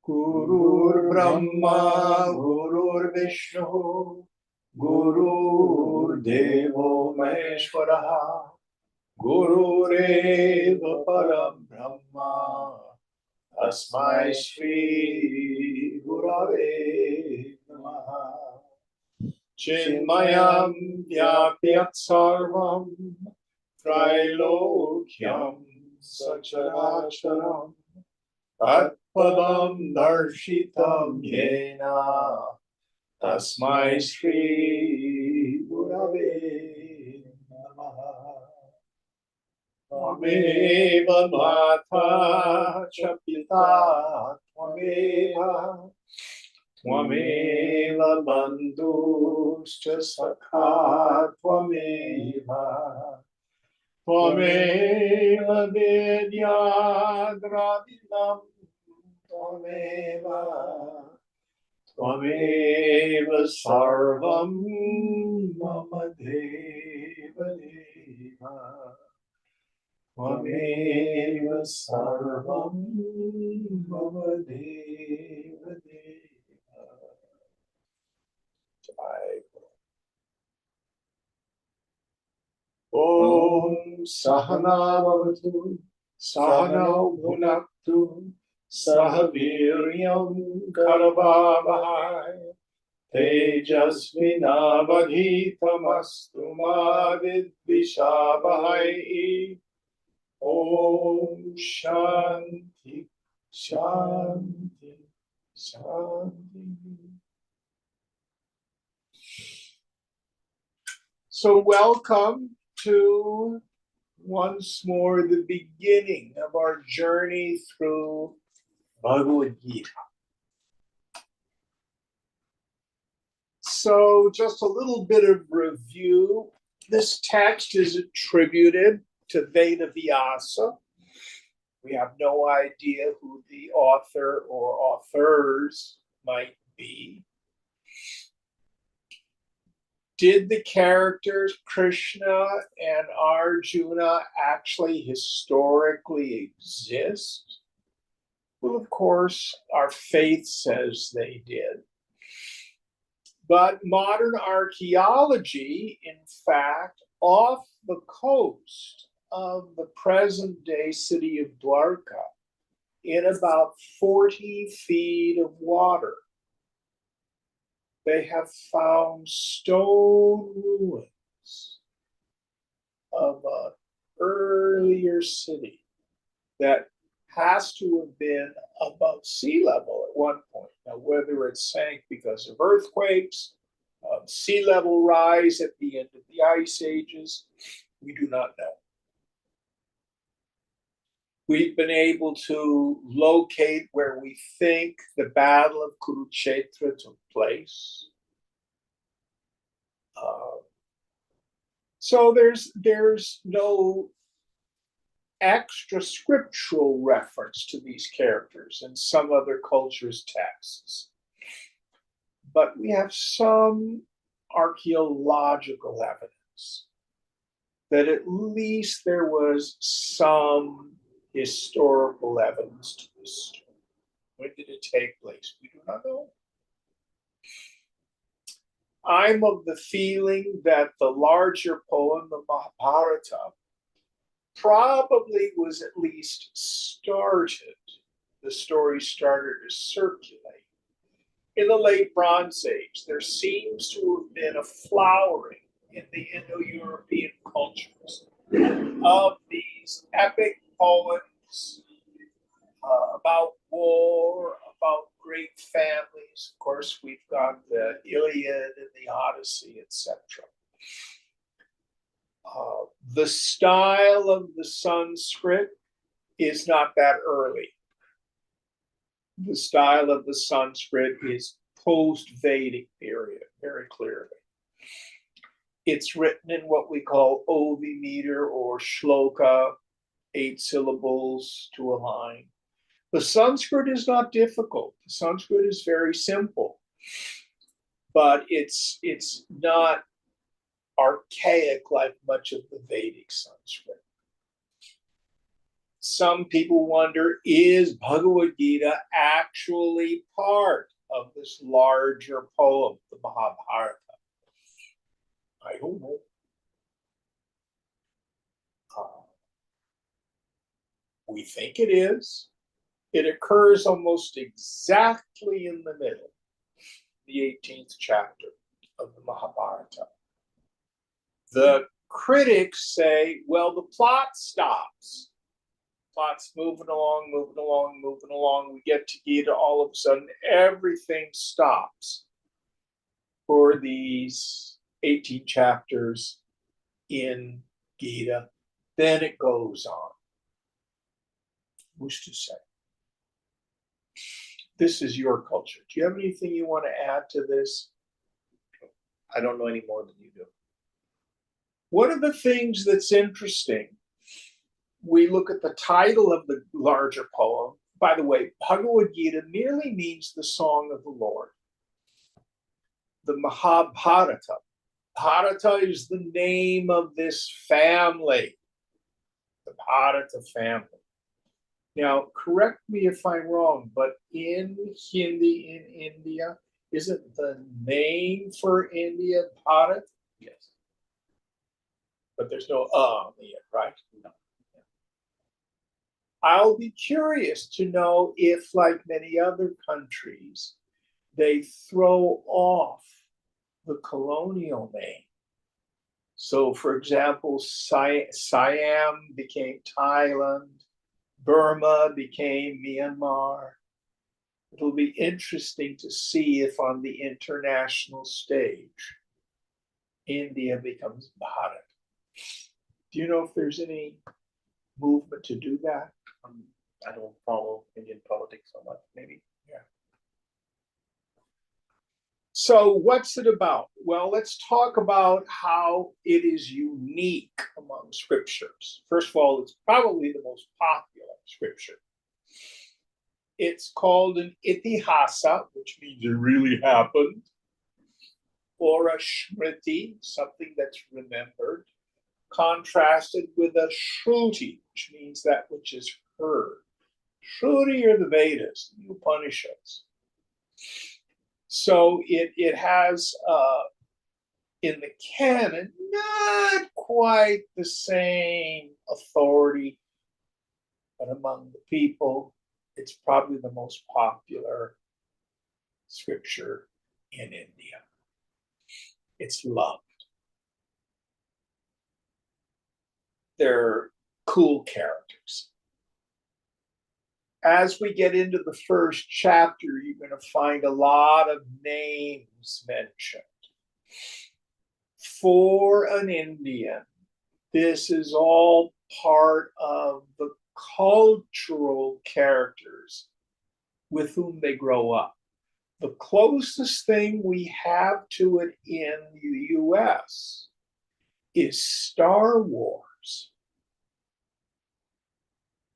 Gurur Brahma, Gurur Vishnu, Gurur Devo Maheshwaraha, Gurureva Param Brahma, Tasmai Shri Gurave Namaha. Chinmayam Vyapyat Sarvam Trilokyam Sacharacharam Atpadam Darshitam Yena Tasmai Shri Gurave Namaha. Tvameva Mata Cha Pita Tvameva Tvameva Bandhuscha Sakha Tvameva Tvameva Vidya Dravidam Tvameva Tvameva Sarvam Mama Deva Deva Tvameva Sarvam Mama Deva Deva. Om Sahana Bhavatu Sahana Bhunaktu Sahaviryam Karavavahai Tejasvinavadhitamastu ma vidvishavahai. Om Shanti Shanti Shanti. So welcome to once more the beginning of our journey through Bhagavad Gita. So just a little bit of review. This text is attributed to Veda Vyasa. We have no idea who the author or authors might be. Did the characters Krishna and Arjuna actually historically exist? Well, of course, our faith says they did. But modern archaeology, in fact, off the coast of the present-day city of Dwarka, in about 40 feet of water, they have found stone ruins of an earlier city that has to have been above sea level at one point. Now, whether it sank because of earthquakes, sea level rise at the end of the ice ages, we do not know. We've been able to locate where we think the Battle of Kurukshetra took place. So there's no extra scriptural reference to these characters in some other cultures' texts. But we have some archaeological evidence that at least there was some historical evidence to this story. When did it take place? We do not know. I'm of the feeling that the larger poem, the Mahabharata, probably was at least started, the story started to circulate. In the late Bronze Age, there seems to have been a flowering in the Indo-European cultures of these epic poems about war, about great families. Of course, we've got the Iliad and the Odyssey, etc. The style of the Sanskrit is not that early. The style of the Sanskrit is post-Vedic period, very clearly. It's written in what we call Ovi meter or shloka, 8 syllables to a line. The Sanskrit is not difficult. The Sanskrit is very simple, but it's not archaic like much of the Vedic Sanskrit. Some people wonder, is Bhagavad Gita actually part of this larger poem, the Mahabharata? I don't know. We think it is. It occurs almost exactly in the middle, the 18th chapter of the Mahabharata. The critics say, well, the plot stops. Plot's moving along, moving along, moving along. We get to Gita, all of a sudden, everything stops for these 18 chapters in Gita. Then it goes on. Who's to say? This is your culture. Do you have anything you want to add to this? I don't know any more than you do. One of the things that's interesting, we look at the title of the larger poem. By the way, Bhagavad Gita merely means the song of the Lord. The Mahabharata. Bharata is the name of this family, the Bharata family. Now, correct me if I'm wrong, but in Hindi in India, isn't the name for India Bharat? Yes. But there's no on the end, right? No. I'll be curious to know if, like many other countries, they throw off the colonial name. So, for example, Siam became Thailand, Burma became Myanmar. It'll be interesting to see if on the international stage, India becomes Bharat. Do you know if there's any movement to do that? I don't follow Indian politics so much, maybe. Yeah. So what's it about? Well, let's talk about how it is unique among scriptures. First of all, it's probably the most popular scripture. It's called an itihasa, which means it really happened, or a smriti, something that's remembered, contrasted with a shruti, which means that which is heard. Shruti are the Vedas, the Upanishads. So it has, in the canon, not quite the same authority, but among the people, it's probably the most popular scripture in India. It's loved. They're cool characters. As we get into the first chapter, you're going to find a lot of names mentioned. For an Indian, this is all part of the cultural characters with whom they grow up. The closest thing we have to it in the US is Star Wars.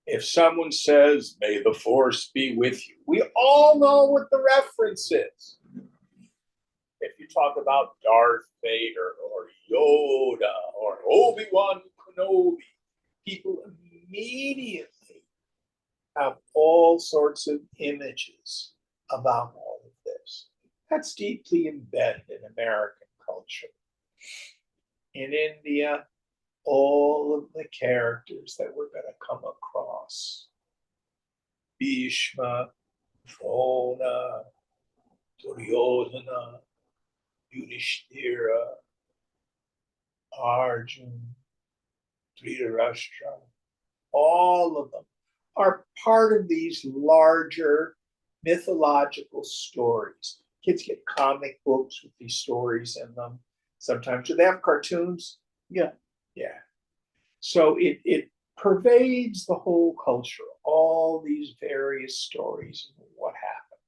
If someone says, "May the Force be with you," we all know what the reference is. If you talk about Darth Vader or Yoda or Obi-Wan Kenobi, people immediately have all sorts of images about all of this. That's deeply embedded in American culture. In India, all of the characters that we're going to come across, Bhishma, Drona, Duryodhana, Yudhishthira, Arjun, Dhritarashtra, all of them are part of these larger mythological stories. Kids get comic books with these stories in them. Sometimes, do they have cartoons? Yeah. Yeah. So it pervades the whole culture, all these various stories of what happened.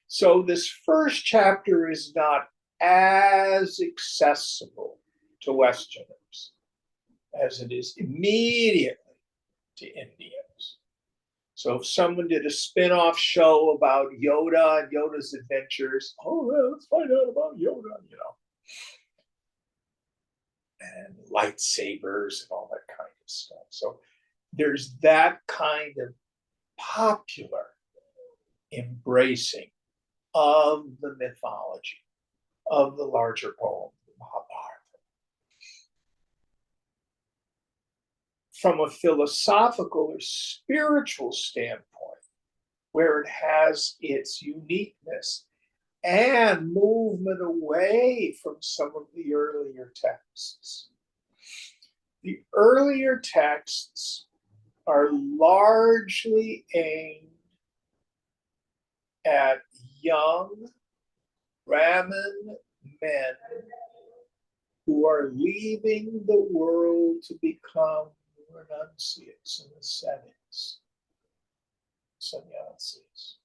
So this first chapter is not as accessible to Westerners as it is immediately to Indians. So if someone did a spin-off show about Yoda and Yoda's adventures, oh, well, let's find out about Yoda, and lightsabers and all that kind of stuff. So there's that kind of popular embracing of the mythology, of the larger poem, the Mahabharata. From a philosophical or spiritual standpoint, where it has its uniqueness and movement away from some of the earlier texts. The earlier texts are largely aimed at young Brahmin men who are leaving the world to become renunciates and ascetics, sannyasis.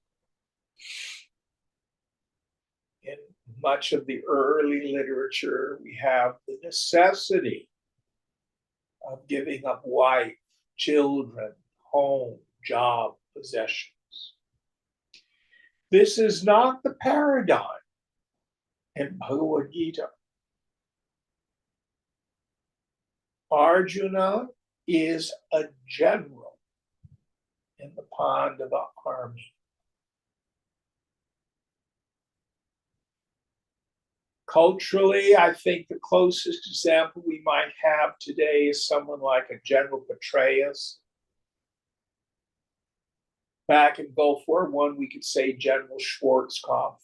In much of the early literature, we have the necessity of giving up wife, children, home, job, possessions. This is not the paradigm in Bhagavad Gita. Arjuna is a general in the Pandava army. Culturally, I think the closest example we might have today is someone like a General Petraeus. Back in Gulf War I, we could say General Schwarzkopf.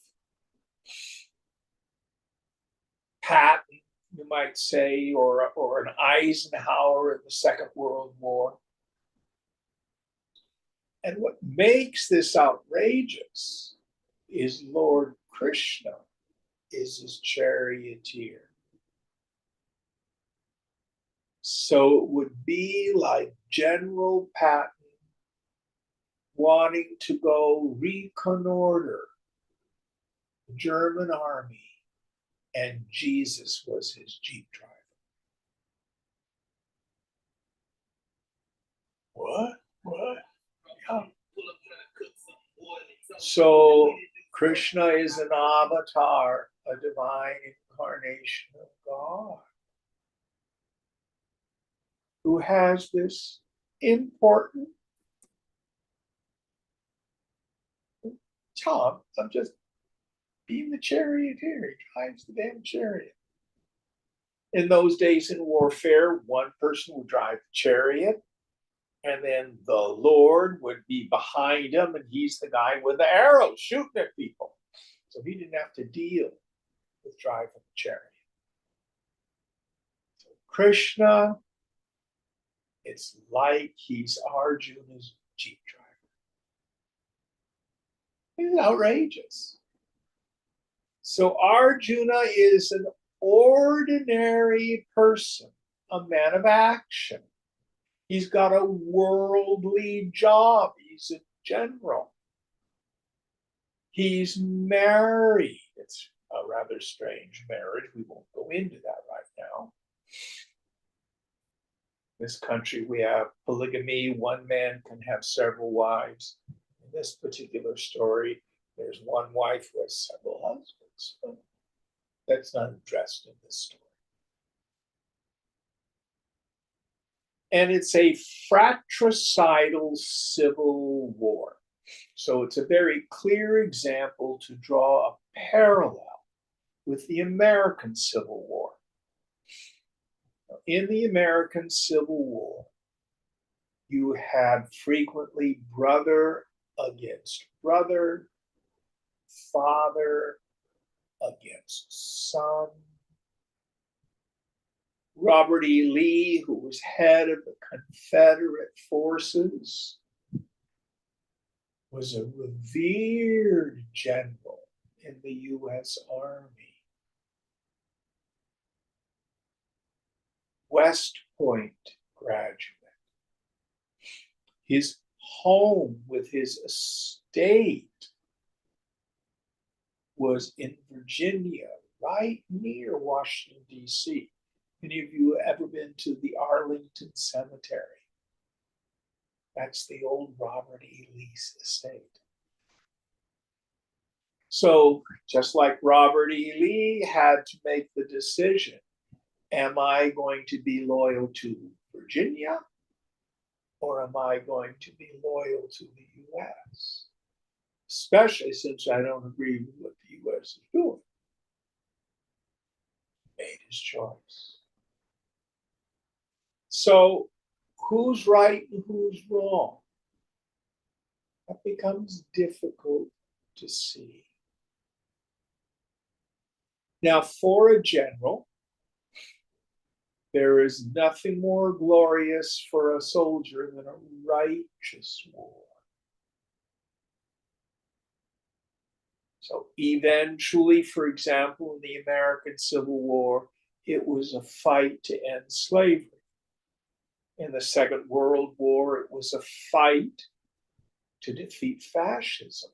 Patton, you might say, or an Eisenhower in the Second World War. And what makes this outrageous is Lord Krishna is his charioteer. So it would be like General Patton wanting to go reconnoiter the German army, and Jesus was his Jeep driver. What? Yeah. So Krishna is an avatar, a divine incarnation of God, who has this important job of just being the charioteer. He drives the damn chariot. In those days in warfare, one person would drive the chariot, and then the Lord would be behind him, and he's the guy with the arrows shooting at people. So he didn't have to deal with driving the chariot. So Krishna, it's like he's Arjuna's Jeep driver. It's outrageous. So Arjuna is an ordinary person, a man of action. He's got a worldly job. He's a general. He's married. It's a rather strange marriage. We won't go into that right now. In this country, we have polygamy. One man can have several wives. In this particular story, there's one wife who has several husbands. But that's not addressed in this story. And it's a fratricidal civil war. So it's a very clear example to draw a parallel with the American Civil War. In the American Civil War, you had frequently brother against brother, father against son. Robert E. Lee, who was head of the Confederate forces, was a revered general in the U.S. Army. West Point graduate. His home with his estate was in Virginia, right near Washington, D.C. Any of you ever been to the Arlington Cemetery? That's the old Robert E. Lee's estate. So just like Robert E. Lee had to make the decision, am I going to be loyal to Virginia or am I going to be loyal to the US? Especially since I don't agree with what the US is doing. Made his choice. So who's right and who's wrong? That becomes difficult to see. Now, for a general, there is nothing more glorious for a soldier than a righteous war. So eventually, for example, in the American Civil War, it was a fight to end slavery. In the Second World War, it was a fight to defeat fascism.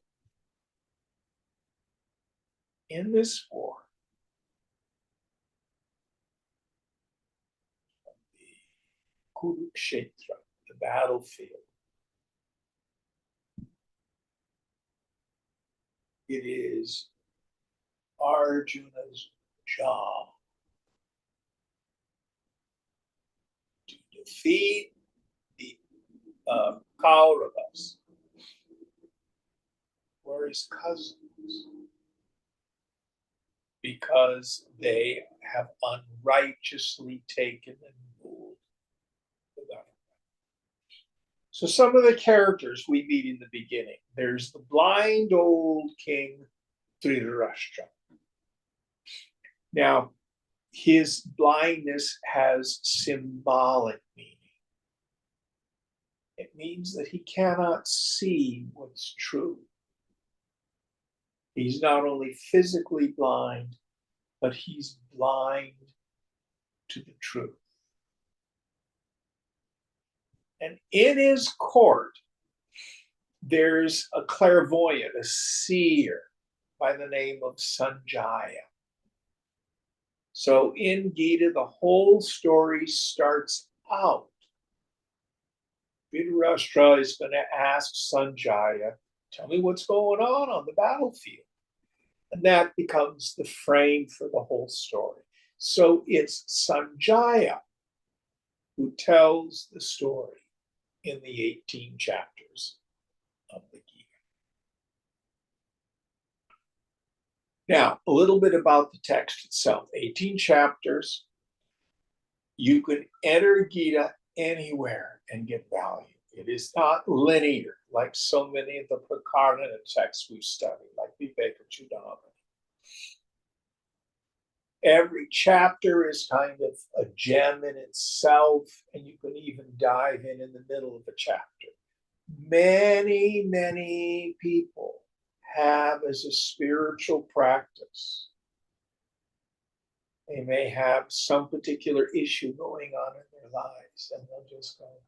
In this war, the Kurukshetra, the battlefield, it is Arjuna's job to defeat the Kauravas, were his cousins, because they have unrighteously taken and ruled the government. So some of the characters we meet in the beginning, there's the blind old king Dhritarashtra. Now, his blindness has symbolic meaning. It means that he cannot see what's true. He's not only physically blind, but he's blind to the truth. And in his court, there's a clairvoyant, a seer by the name of Sanjaya. So in Gita, the whole story starts out. Dhritarashtra is going to ask Sanjaya, tell me what's going on the battlefield. And that becomes the frame for the whole story. So it's Sanjaya who tells the story in the 18 chapters of the Gita. Now, a little bit about the text itself. 18 chapters. You can enter Gita anywhere and get value. It is not linear, like so many of the Prakarana texts we've studied, like Viveka Chudamani. Every chapter is kind of a gem in itself, and you can even dive in the middle of a chapter. Many, many people have as a spiritual practice. They may have some particular issue going on in their lives, and they'll just go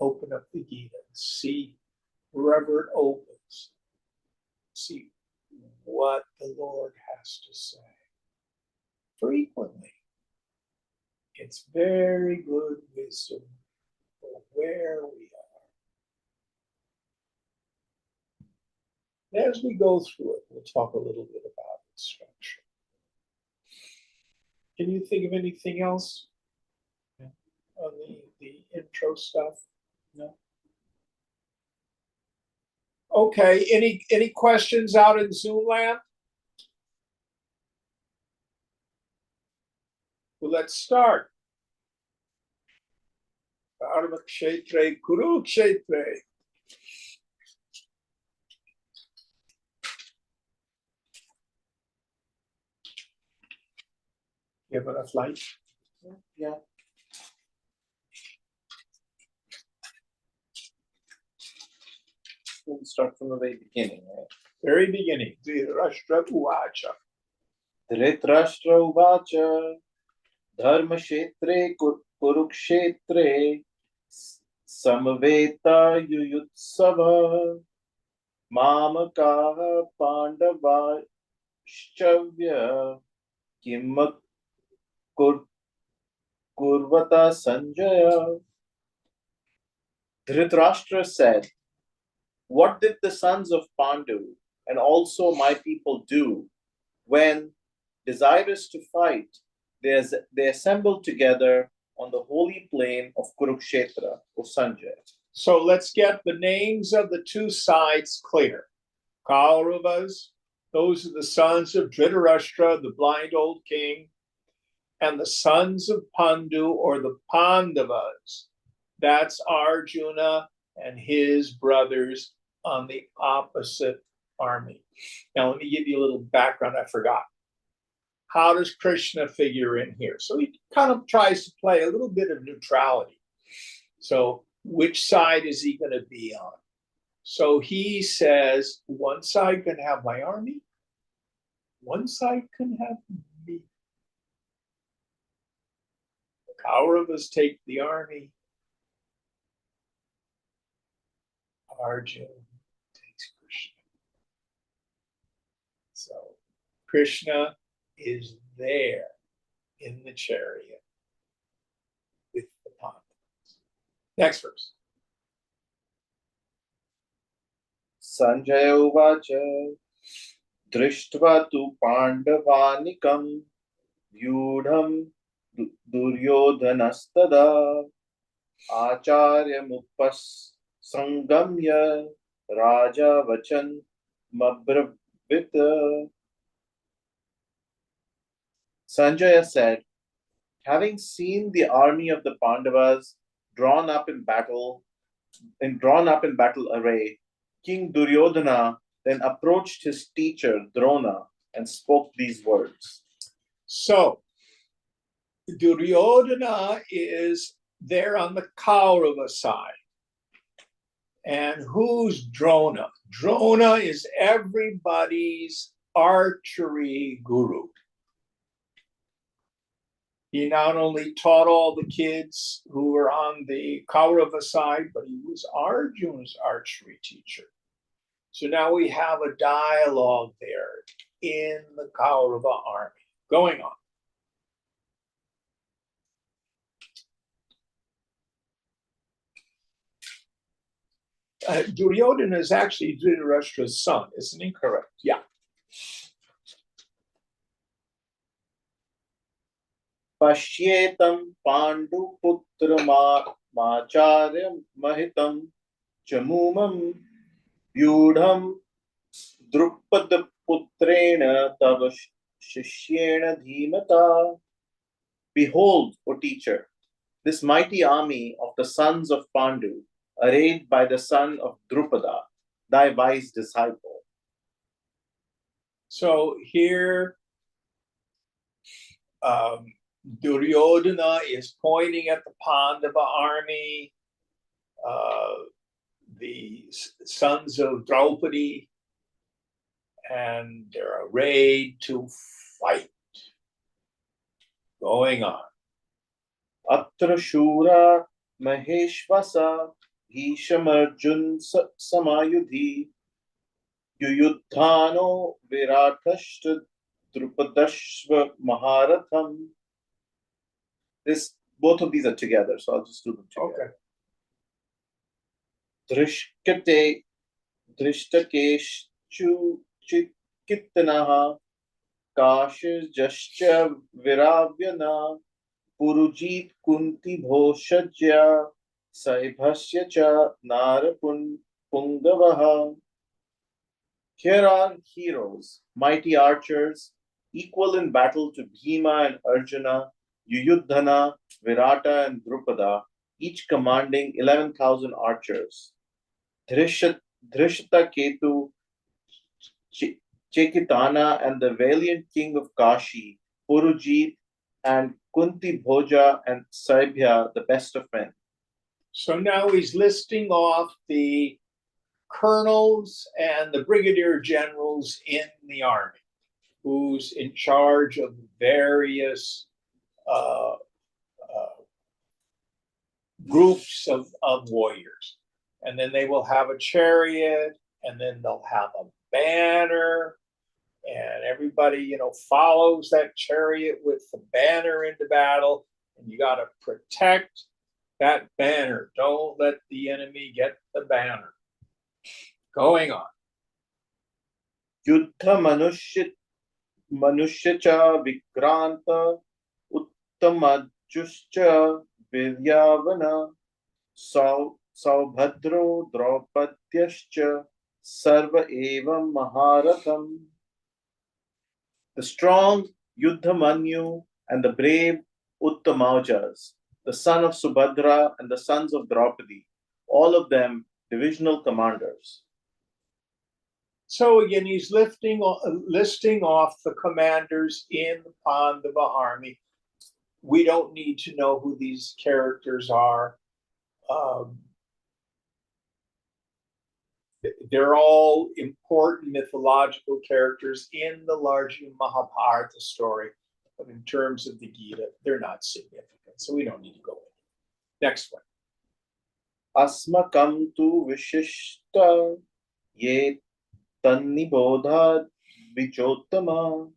open up the Gita and see wherever it opens, see what the Lord has to say. Frequently, it's very good wisdom for where we are. As we go through it, we'll talk a little bit about its structure. Can you think of anything else on the intro stuff? No. Okay. Any questions out in Zoom land? Well, let's start. Dharmakshetre Kurukshetre. You have enough light? Yeah. We'll start from the very beginning, right? Very beginning. Dhritarashtra Uvacha. Dhritarashtra Uvacha Dharmashetre Kurukshetre Samaveta Yuyutsava Mamakaha Pandavashchavya Kim kurvata Sanjaya. Dhritarashtra said, "What did the sons of Pandu and also my people do when, desirous to fight, they assembled together on the holy plain of Kurukshetra, O Sanjay?" So let's get the names of the two sides clear. Kauravas, those are the sons of Dhritarashtra, the blind old king, and the sons of Pandu, or the Pandavas. That's Arjuna and his brothers on the opposite army. Now, let me give you a little background. I forgot. How does Krishna figure in here? So he kind of tries to play a little bit of neutrality. So, which side is he going to be on? So he says, one side can have my army, one side can have me. The Kauravas take the army. Arjuna takes Krishna. So Krishna is there in the chariot with the Pandavas. Next verse. Sanjaya uvacha drishtva tu pandavanikam vyudham duryodhanastada acharyamuppas sangamya raja vachan mabravita. Sanjaya said, having seen the army of the Pandavas drawn up in battle array, King Duryodhana then approached his teacher Drona and spoke these words. So Duryodhana is there on the Kaurava side. And who's Drona? Drona is everybody's archery guru. He not only taught all the kids who were on the Kaurava side, but he was Arjuna's archery teacher. So now we have a dialogue there in the Kaurava army going on. Duryodhana is actually Dhritarashtra's son, isn't he? Correct. Yeah. Pashyetam Panduputra Macharya Mahitam Chamumam Vyudham Drupadaputrena Tava Shishyena Dhimata. Behold, O teacher, this mighty army of the sons of Pandu, arrayed by the son of Drupada, thy wise disciple. So here, Duryodhana is pointing at the Pandava army, the sons of Draupadi, and they're arrayed to fight. Going on. Atra Shura Maheshvasa Bhishamarjun Samayudhi Yuyudhano Viratashta Drupadashva Maharatham. Both of these are together, so I'll just do them together. Okay. Drishtakeshu Chitkitanaha Kashijascha Viravyana Purujit Kunti Bhoshajya Saibhasya Cha Narapungavaha. Here are heroes, mighty archers, equal in battle to Bhima and Arjuna, Yuyudhana, Virata, and Drupada, each commanding 11,000 archers. Dhrishta Ketu, Chekitana, and the valiant king of Kashi, Purujit, and Kunti Bhoja and Saibhya, the best of men. So now he's listing off the colonels and the brigadier generals in the army, who's in charge of various groups of warriors. And then they will have a chariot, and then they'll have a banner, and everybody, follows that chariot with the banner into battle. And you got to protect that banner. Don't let the enemy get the banner. Going on. युद्ध मनुष्य च विक्रांत उत्तमजुश्च वीर्यावन सौभद्रो द्रौपद्यश्च सर्व एवं महारथम्. The strong Yuddhamanyu and the brave Uttamaujas, the son of Subhadra and the sons of Draupadi, all of them divisional commanders. So again, he's listing off the commanders in the Pandava army. We don't need to know who these characters are. They're all important mythological characters in the larger Mahabharata story. But in terms of the Gita, they're not significant. So we don't need to go in. Next one. Asmakam tu vishishta ye tannibodha vijottama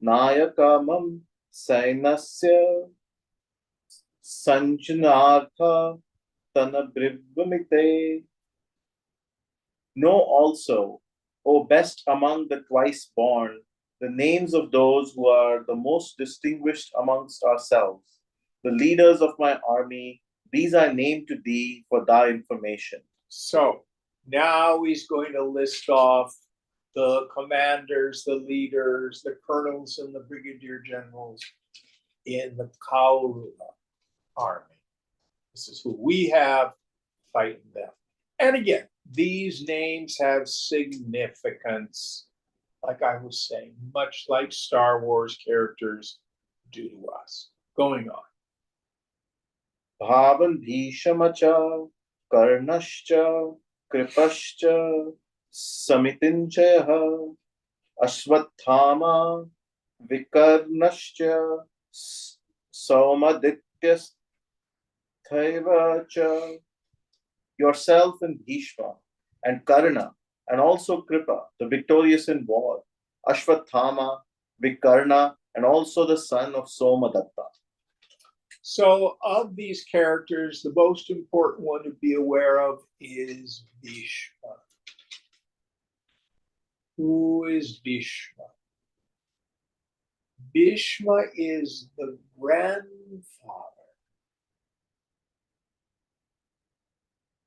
nayakamam sainasya sanjanartha tanabrivamite. Know also, O best among the twice born, the names of those who are the most distinguished amongst ourselves, the leaders of my army. These I name to thee for thy information. So now he's going to list off the commanders, the leaders, the colonels, and the brigadier generals in the Kaurava army. This is who we have fighting them. And again, these names have significance, like I was saying, much like Star Wars characters do to us. Going on. Bhavan Bhishamacha, Karnascha, Kripascha, Samitinchaya, Ashwathama, Vikarnascha, Saumadityathaivacha, yourself and Bhishma, and Karna, and also Kripa, the victorious in war, Ashwathama, Vikarna, and also the son of Somadatta. So, of these characters, the most important one to be aware of is Bhishma. Who is Bhishma? Bhishma is the grandfather.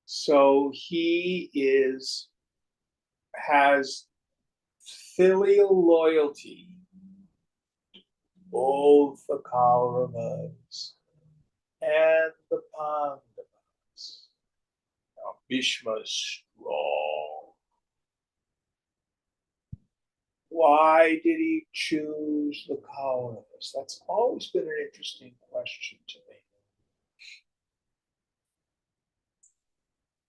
So he has filial loyalty to both the Kauravas and the Pandavas. Now, Bhishma is strong. Why did he choose the Kauravas? That's always been an interesting question to me.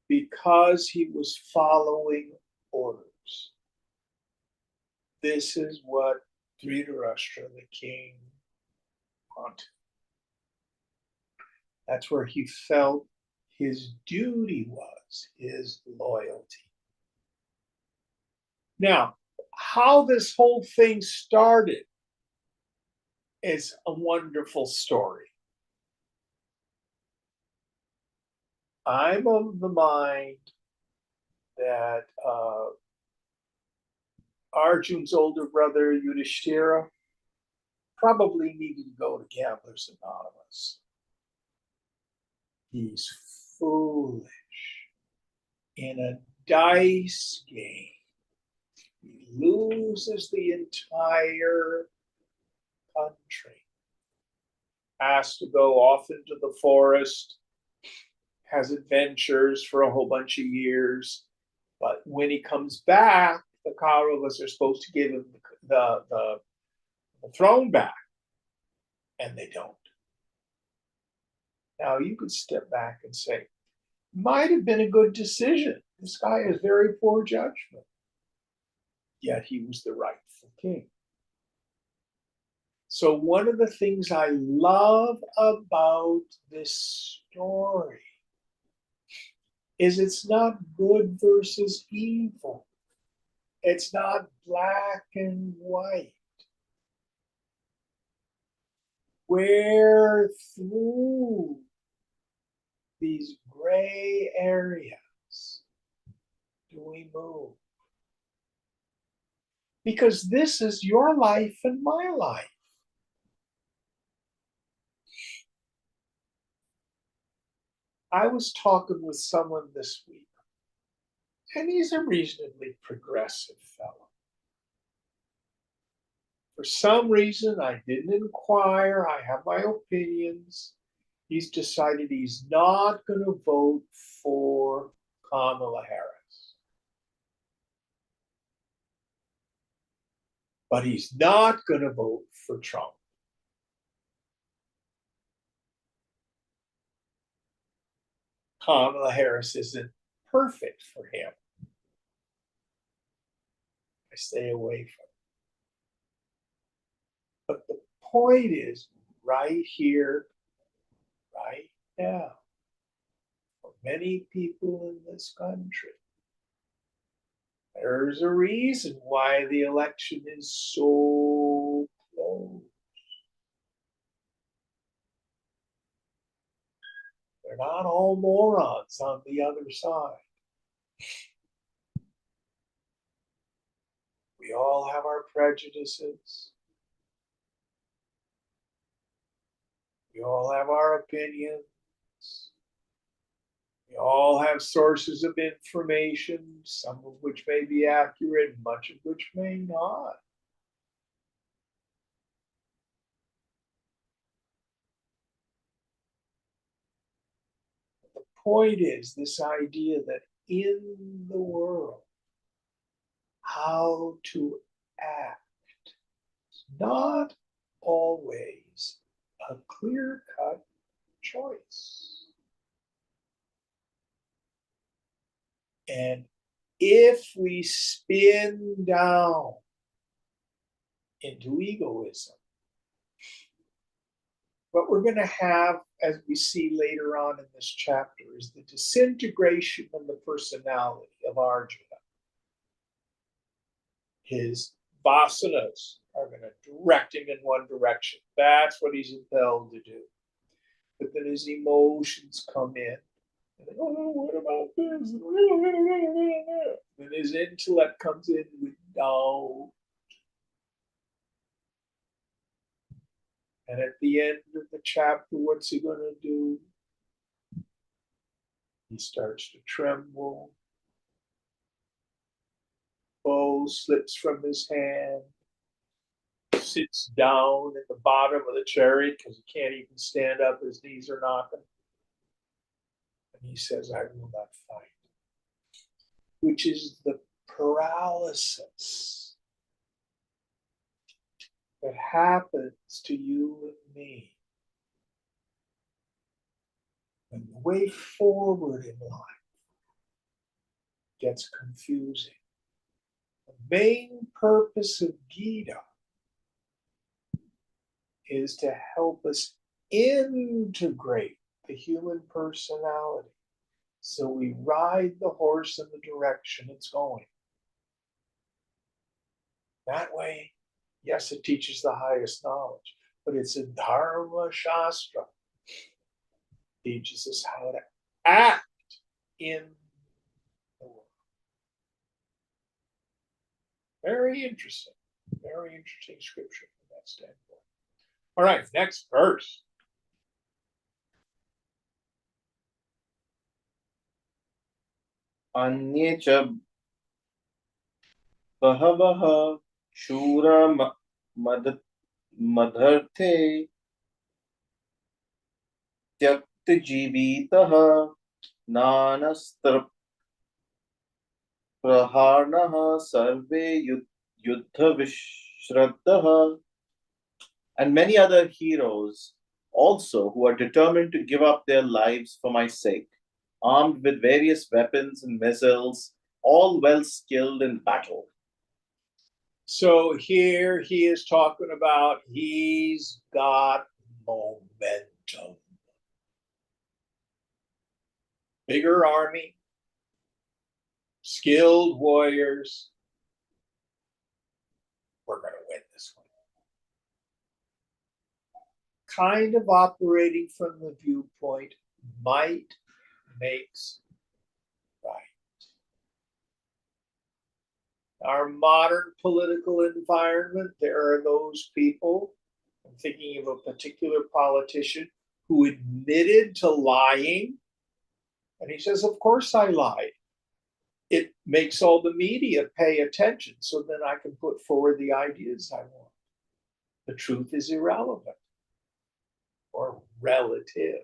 Because he was following orders. This is what Dhritarashtra, the king, wanted. That's where he felt his duty was, his loyalty. Now, how this whole thing started is a wonderful story. I'm of the mind that Arjun's older brother, Yudhishthira, probably needed to go to Gamblers Anonymous. He's foolish. In a dice game, he loses the entire country. Has to go off into the forest, has adventures for a whole bunch of years. But when he comes back, the Kauravas are supposed to give him the throne back, and they don't. Now, you could step back and say, might have been a good decision. This guy has very poor judgment. Yet he was the rightful king. So one of the things I love about this story is it's not good versus evil. It's not black and white. where through these gray areas do we move? Because this is your life and my life. I was talking with someone this week, and he's a reasonably progressive fellow. For some reason, I didn't inquire. I have my opinions. He's decided he's not going to vote for Kamala Harris. But he's not going to vote for Trump. Kamala Harris isn't perfect for him. I stay away from it. But the point is, right here, right now, for many people in this country, there's a reason why the election is so close. They're not all morons on the other side. We all have our prejudices. We all have our opinions. We all have sources of information, some of which may be accurate, much of which may not. The point is this idea that in the world, how to act is not always a clear-cut choice. And if we spin down into egoism, what we're going to have, as we see later on in this chapter, is the disintegration of the personality of Arjuna. His vasanas are going to direct him in one direction. That's what he's impelled to do. But then his emotions come in. And they go, oh, what about this? Then his intellect comes in with doubt. And at the end of the chapter, what's he going to do? He starts to tremble. Bow slips from his hand. Sits down at the bottom of the chariot because he can't even stand up. His knees are knocking. And he says, I will not fight. Which is the paralysis that happens to you and me when the way forward in life gets confusing. The main purpose of Gita is to help us integrate the human personality so we ride the horse in the direction it's going. That way, yes, it teaches the highest knowledge, but it's a Dharma Shastra. It teaches us how to act in the world. Very interesting scripture from that standpoint. All right, next verse. Anye cha bahavaha shura madharthe tyakt jivitaha nanastra praharnaha sarve yuddha vishraddaha. And many other heroes also who are determined to give up their lives for my sake, armed with various weapons and missiles, all well skilled in battle. So here he is talking about he's got momentum. Bigger army, skilled warriors. We're going to win this one. kind of operating from the viewpoint might makes right. Our modern political environment, there are those people, I'm thinking of a particular politician who admitted to lying, and he says, of course I lied. It makes all the media pay attention, so then I can put forward the ideas I want. The truth is irrelevant or relative.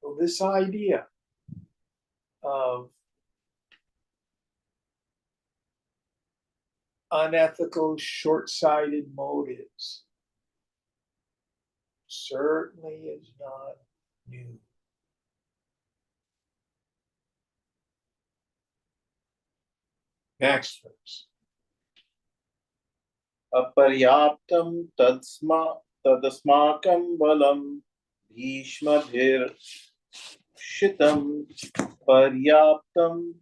So this idea of unethical, short-sighted motives certainly is not new. Next verse. Aparyaptam tadasmakam balam bhishmadhirshitam paryaptam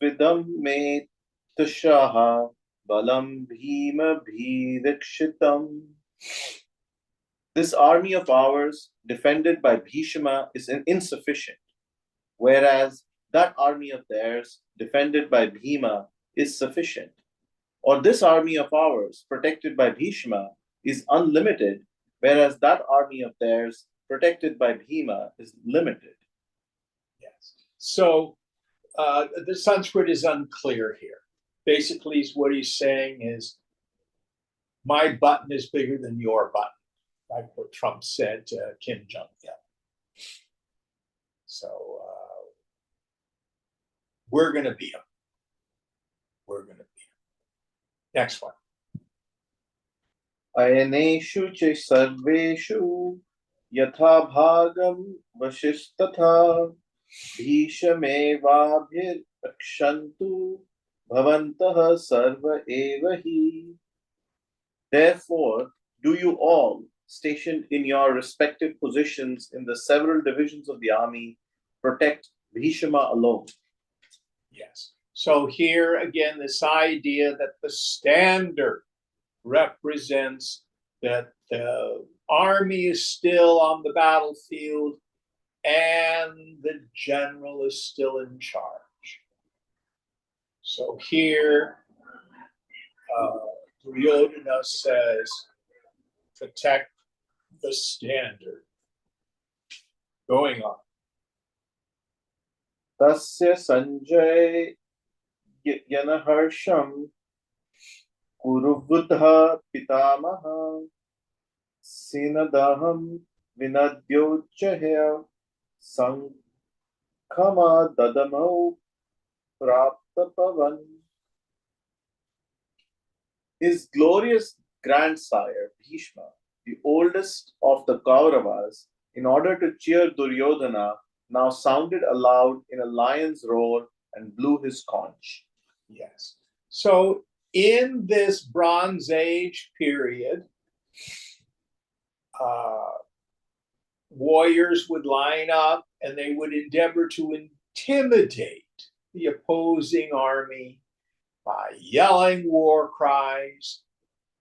tvidam me tushaha balam bhima bhirikshitam. This army of ours, defended by Bhishma, is insufficient, whereas that army of theirs, defended by Bhima, is sufficient. Or this army of ours, protected by Bhishma, is unlimited, whereas that army of theirs, protected by Bhima, is limited. Yes. So the Sanskrit is unclear here. Basically, what he's saying is, my button is bigger than your button, like what Trump said to Kim Jong-il. So we're going to beat him. We're going to beat him. Next one. Ayaneshu che sarveshu yatha bhagam vashistatha bhishamevabhir akshantu bhavantah sarva evahi. Therefore, do you all, stationed in your respective positions in the several divisions of the army, protect Bhishma alone. Yes. So here again, this idea that the standard represents that the army is still on the battlefield and the general is still in charge. So here, Duryodhana says, protect the standard. Going on. Tasya Sanjay Yanaharsham Kuruvudha Pitamaha Sinadaham Vinadyochahya Sankhama Dadamau Praptapavan. His glorious grandsire Bhishma, the oldest of the Kauravas, in order to cheer Duryodhana, now sounded aloud in a lion's roar and blew his conch. Yes. So in this Bronze Age period, warriors would line up and they would endeavor to intimidate the opposing army by yelling war cries.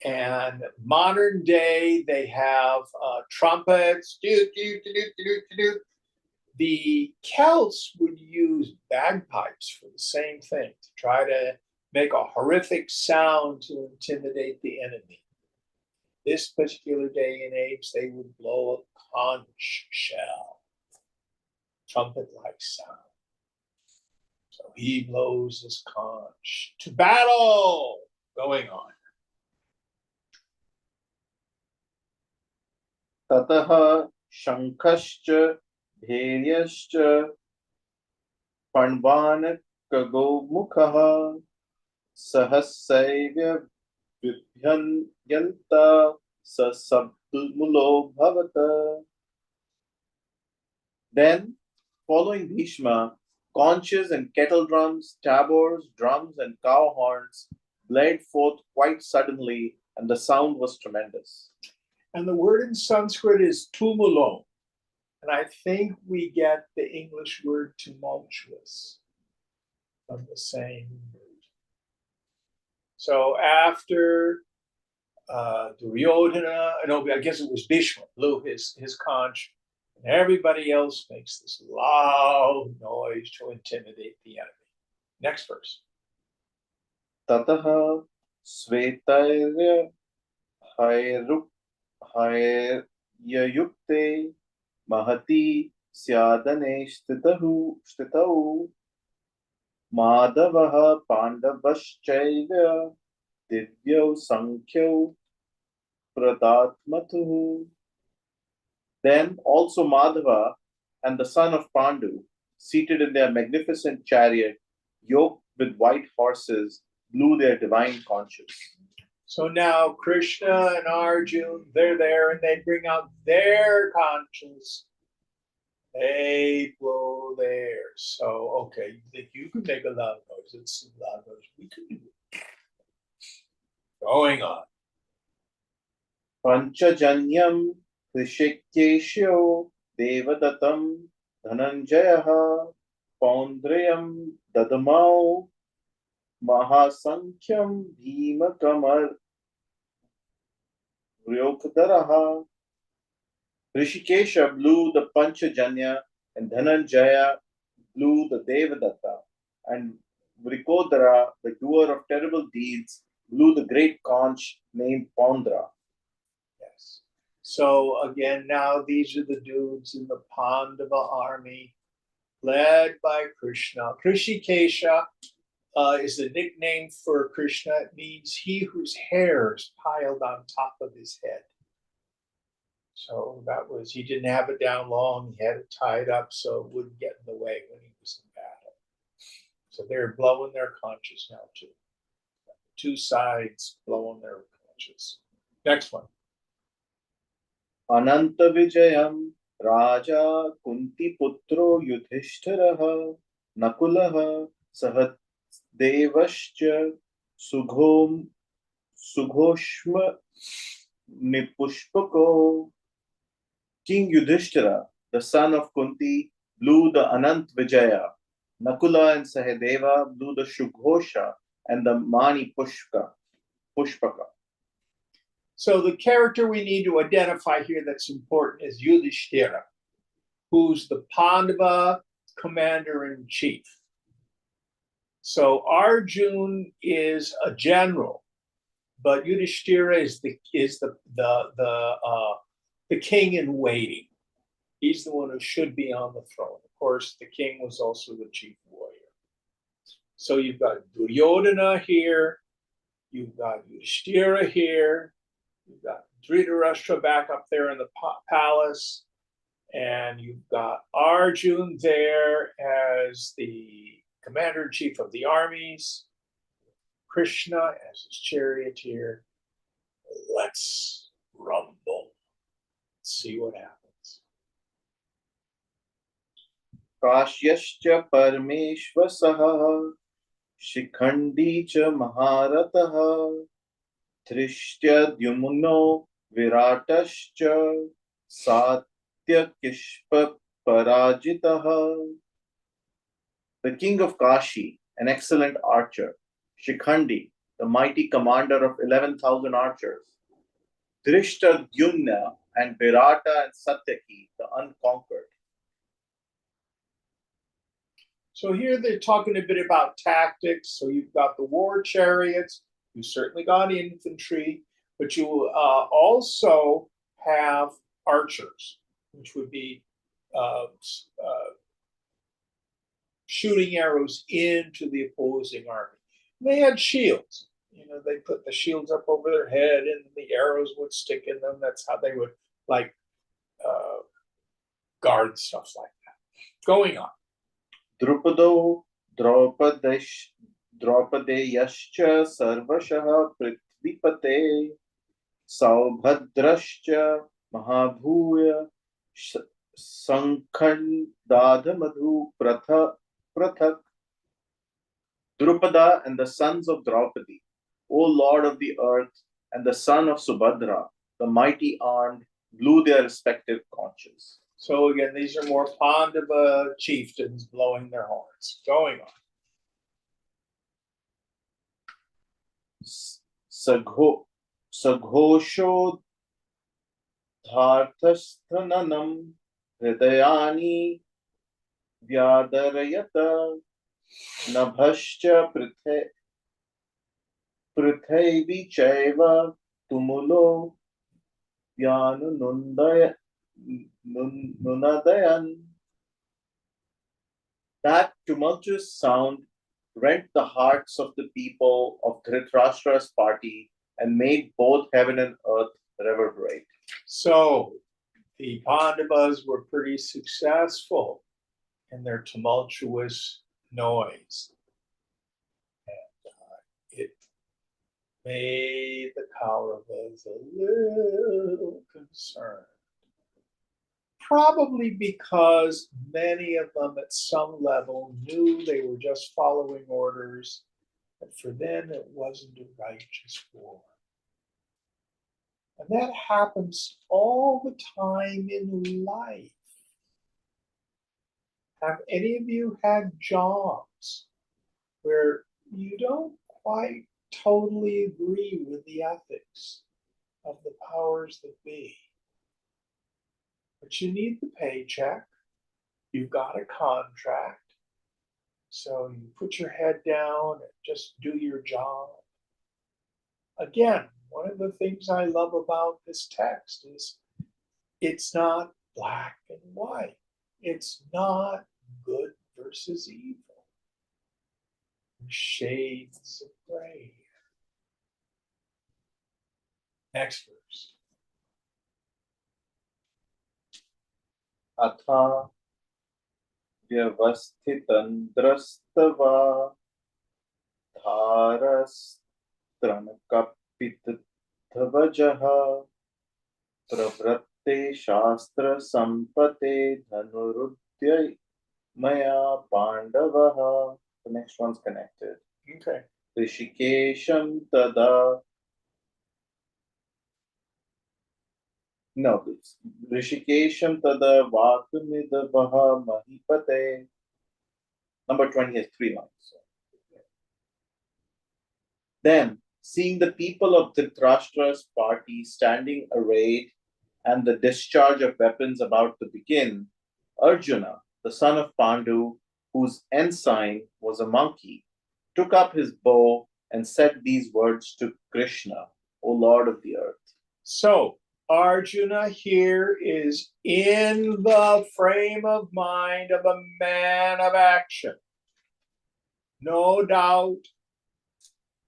And modern day, they have trumpets. The Celts would use bagpipes for the same thing, to try to make a horrific sound to intimidate the enemy. This particular day and age, they would blow a conch shell, trumpet-like sound. So he blows his conch. To battle! Going on. Tataha Shankascha Bheryascha Panvan Kagomukha Sahasavya Vibhyanta Sasabdumulo Bhavata. Then, following Bhishma, conches and kettle drums, tabors, drums, and cow horns blared forth quite suddenly, and the sound was tremendous. And the word in Sanskrit is tumulo. And I think we get the English word tumultuous from the same root. So after Duryodhana, no, I guess it was Bhishma, blew his conch, and everybody else makes this loud noise to intimidate the enemy. Next verse. Tataha Svetaya Hayrup Hayrayukte Mahati Syadane Stitau Madhavaha Pandavaschaiva Divyau Sankhyo Pradatmatuhu. Then also Madhava and the son of Pandu, seated in their magnificent chariot, yoked with white horses, blew their divine conches. So now Krishna and Arjun, they're there and they bring out their conches. They blow theirs. So, okay, you think you can make a loud noise? It's a loud noise. We can do it. Going on. Panchajanyam Hrishikesho Devadatam Dhananjayaha Paundrayam Dadamau Mahasankyam Bhimakamar Ryokdaraha. Rishikesha blew the Panchajanya and Dhananjaya blew the Devadatta, and Vrikodara, the doer of terrible deeds, blew the great conch named Pondra. Yes. So again, now these are the dudes in the Pandava army led by Krishna. Krishikesha is the nickname for Krishna. It means he whose hair is piled on top of his head. So that was, he didn't have it down long, he had it tied up so it wouldn't get in the way when he was in battle. So they're blowing their conches now too. Two sides blowing their conches. Next one. Ananta Vijayam Raja Kunti Putro Yudhishthiraha Nakulaha Sahat Devascha Sughoshma Nipushpako. King Yudhishthira, the son of Kunti, blew the Anant Vijaya. Nakula and Sahadeva blew the Shughosha and the Mani Pushpaka. So the character we need to identify here that's important is Yudhishthira, who's the Pandava commander-in-chief. So Arjun is a general, but Yudhishthira is the king in waiting. He's the one who should be on the throne. Of course, the king was also the chief warrior. So you've got Duryodhana here, you've got Yudhishthira here, you've got Dhritarashtra back up there in the palace, and you've got Arjun there as the commander-in-chief of the armies, Krishna as his charioteer. Let's rumble. See what happens. Kashyascha Parmeshvasaha Shikhandi cha Maharataha Trishtya Dyumno Viratascha Satya Kishpa Parajitaha. The king of Kashi, an excellent archer, Shikhandi, the mighty commander of 11,000 archers, Drishtadyumna, and Virata and Satyaki, the unconquered. So here they're talking a bit about tactics. So you've got the war chariots, you certainly got infantry, but you also have archers, which would be shooting arrows into the opposing army. And they had shields. You know, they put the shields up over their head and the arrows would stick in them. That's how they would guard stuff like that. Going on. Drupado Draupadeyascha Sarvashaha Prithvipate Saubhadrascha Mahabhuya Sankhadadhamadhu Prathak. Drupada and the sons of Draupadi, O Lord of the earth, and the son of Subhadra, the mighty armed, blew their respective conches. So again, these are more Pandava chieftains blowing their horns. Going on. Sagho Saghoshodharthasthananam Hridayani Vyadarayata Nabhascha Prithaivi Chaiva Tumulo Nunadayan. That tumultuous sound rent the hearts of the people of Dhritarashtra's party and made both heaven and earth reverberate. So the Pandavas were pretty successful in their tumultuous noise. And it made the Kauravas a little concerned. Probably because many of them at some level knew they were just following orders, but for them it wasn't a righteous war. And that happens all the time in life. Have any of you had jobs where you don't quite totally agree with the ethics of the powers that be? But you need the paycheck, you've got a contract, so you put your head down and just do your job. Again, one of the things I love about this text is it's not black and white. It's not good versus evil. There's shades of gray. Next verse. Atha Vyavasthitandrastava Dharastranakapitadvajaha Pravratte Shastra Sampate Dhanurudya Maya Pandavaha. The next one's connected. Okay. Rishikesham Tada. No, it's Rishikesham Tada Vakumidavaha Mahipate. Number 20 has 3 lines. Then, seeing the people of Dhritarashtra's party standing arrayed and the discharge of weapons about to begin, Arjuna, the son of Pandu, whose ensign was a monkey, took up his bow and said these words to Krishna, O Lord of the earth. So, Arjuna here is in the frame of mind of a man of action. No doubt,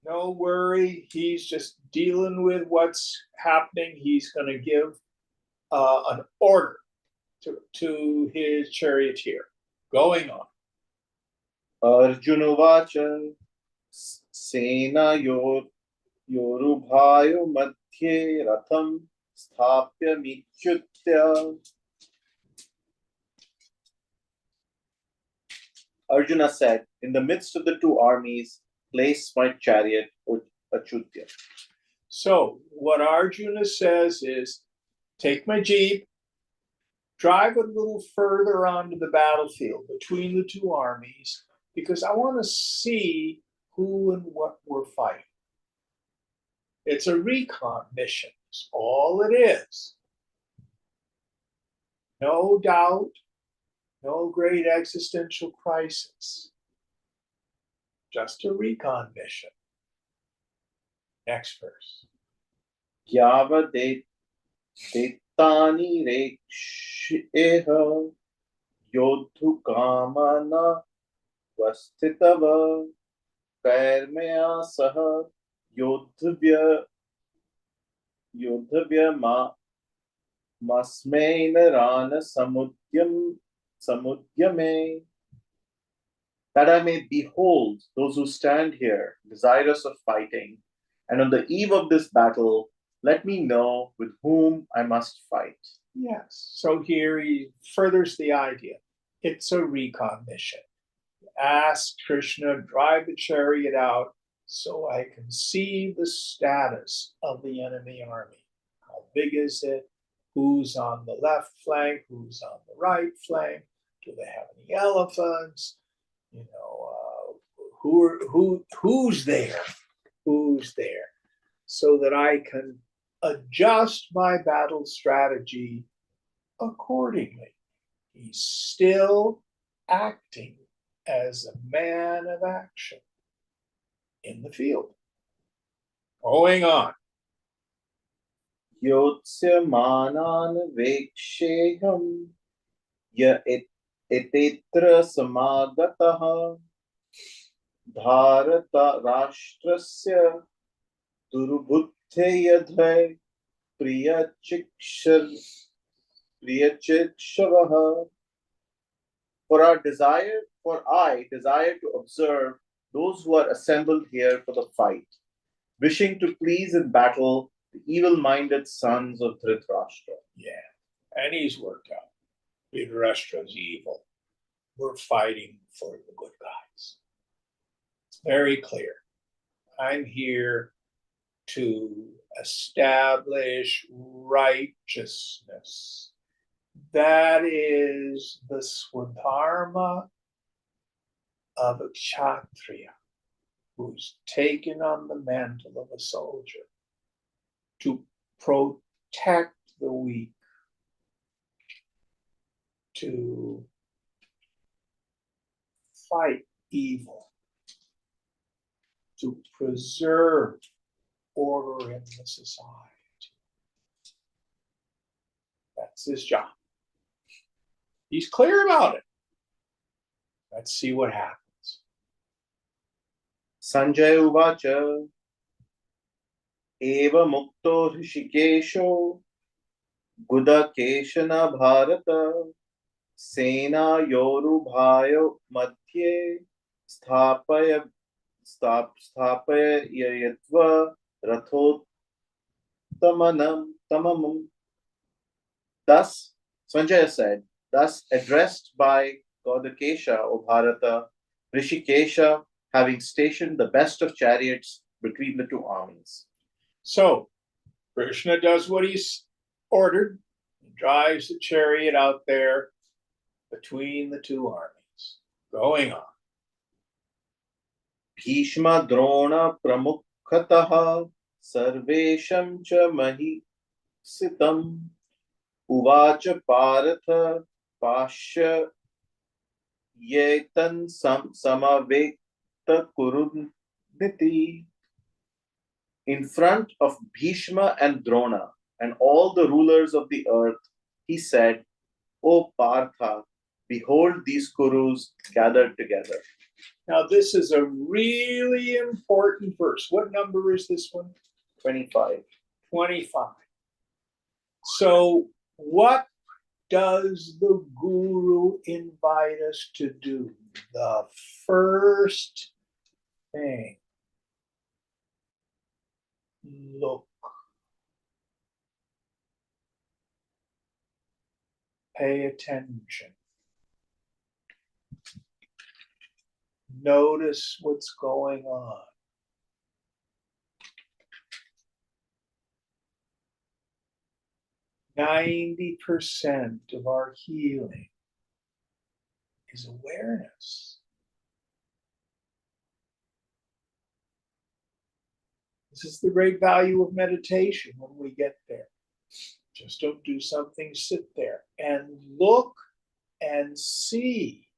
no worry. He's just dealing with what's happening. He's going to give an order to his charioteer. Going on. Arjuna Vacha Sena Yorubhayo Madhye Ratham Sthapya Michyutya. Arjuna said, in the midst of the 2 armies, place my chariot, Achyutya. So, what Arjuna says is, take my jeep, drive a little further onto the battlefield between the 2 armies, because I want to see who and what we're fighting. It's a recon mission. That's all it is. No doubt, no great existential crisis. Just a recon mission. Next verse. Yava Detani Reksheha Yodhu Kamana Vastitava Kairmaya Saha Yodhavya Masme Narana Samudyame, that I may behold those who stand here, desirous of fighting, and on the eve of this battle, let me know with whom I must fight. Yes. So here he furthers the idea. It's a recon mission. Ask Krishna, drive the chariot out so I can see the status of the enemy army. How big is it? Who's on the left flank? Who's on the right flank? Do they have any elephants? You know, who's there? Who's who's there so that I can adjust my battle strategy accordingly. He's still acting as a man of action in the field. Going on. योत्स्यमानान् वेक्षेऽहं एतेऽत्र समागतः भारतराष्ट्रस्य दुर्बुद्धयध्वै प्रियचिक्षवः. For I desire to observe those who are assembled here for the fight, wishing to please in battle the evil-minded sons of Dhritarashtra. Yeah, and he's worked out. Dhritarashtra's evil. We're fighting for the good guys. It's very clear. I'm here to establish righteousness. That is the Swadharma of a Kshatriya who's taken on the mantle of a soldier to protect the weak, to fight evil, to preserve order in the society. That's his job. He's clear about it. Let's see what happens. Sanjay Uvacha Eva Mukto Rishikesho Gudakeshana Bharata Sena Yorubhayo Madhye Sthapaya Yayatva Rathotamanam. Thus, Sanjaya said, thus addressed by Gaudakesha, O Bharata, Rishikesha, having stationed the best of chariots between the two armies. So, Krishna does what he's ordered. He drives the chariot out there between the two armies. Going on. Bhishma Drona Pramukhataha Sarvesham cha Mahisitam Uvacha Paratha Pashya Yetan Samavekta Kuruniti. In front of Bhishma and Drona and all the rulers of the earth, he said, O Partha, behold these Kurus gathered together. Now, this is a really important verse. What number is this one? 25. 25. So, what does the Guru invite us to do? The first thing. Look. Pay attention. Notice what's going on. %90 of our healing is awareness. This is the great value of meditation when we get there. Just don't do something, sit there and look and see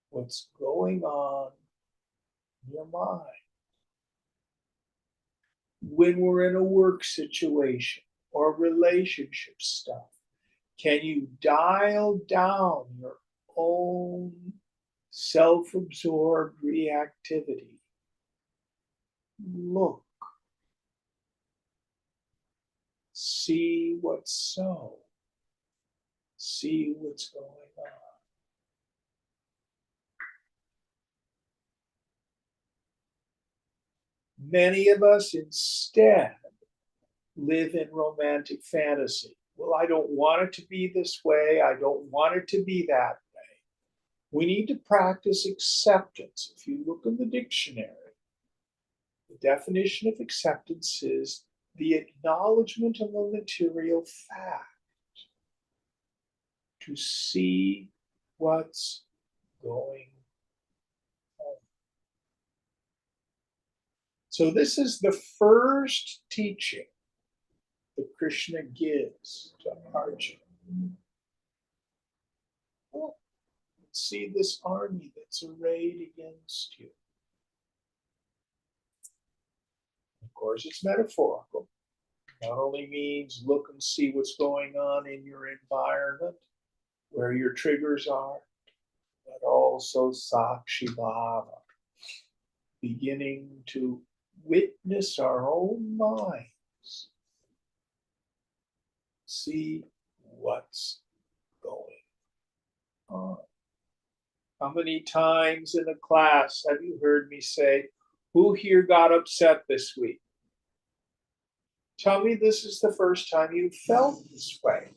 what's going on in your mind. When we're in a work situation or relationship stuff, can you dial down your own self-absorbed reactivity? Look. See what's so. See what's going on. Many of us instead live in romantic fantasy. Well, I don't want it to be this way. I don't want it to be that way. We need to practice acceptance. If you look in the dictionary, the definition of acceptance is the acknowledgement of a material fact, to see what's going on. So this is the first teaching that Krishna gives to Arjuna. Well, see this army that's arrayed against you. Of course, it's metaphorical. Not only means look and see what's going on in your environment, where your triggers are, but also Sakshi Bhava, beginning to witness our own minds, see what's going on. How many times in a class have you heard me say, who here got upset this week? Tell me this is the first time you felt this way.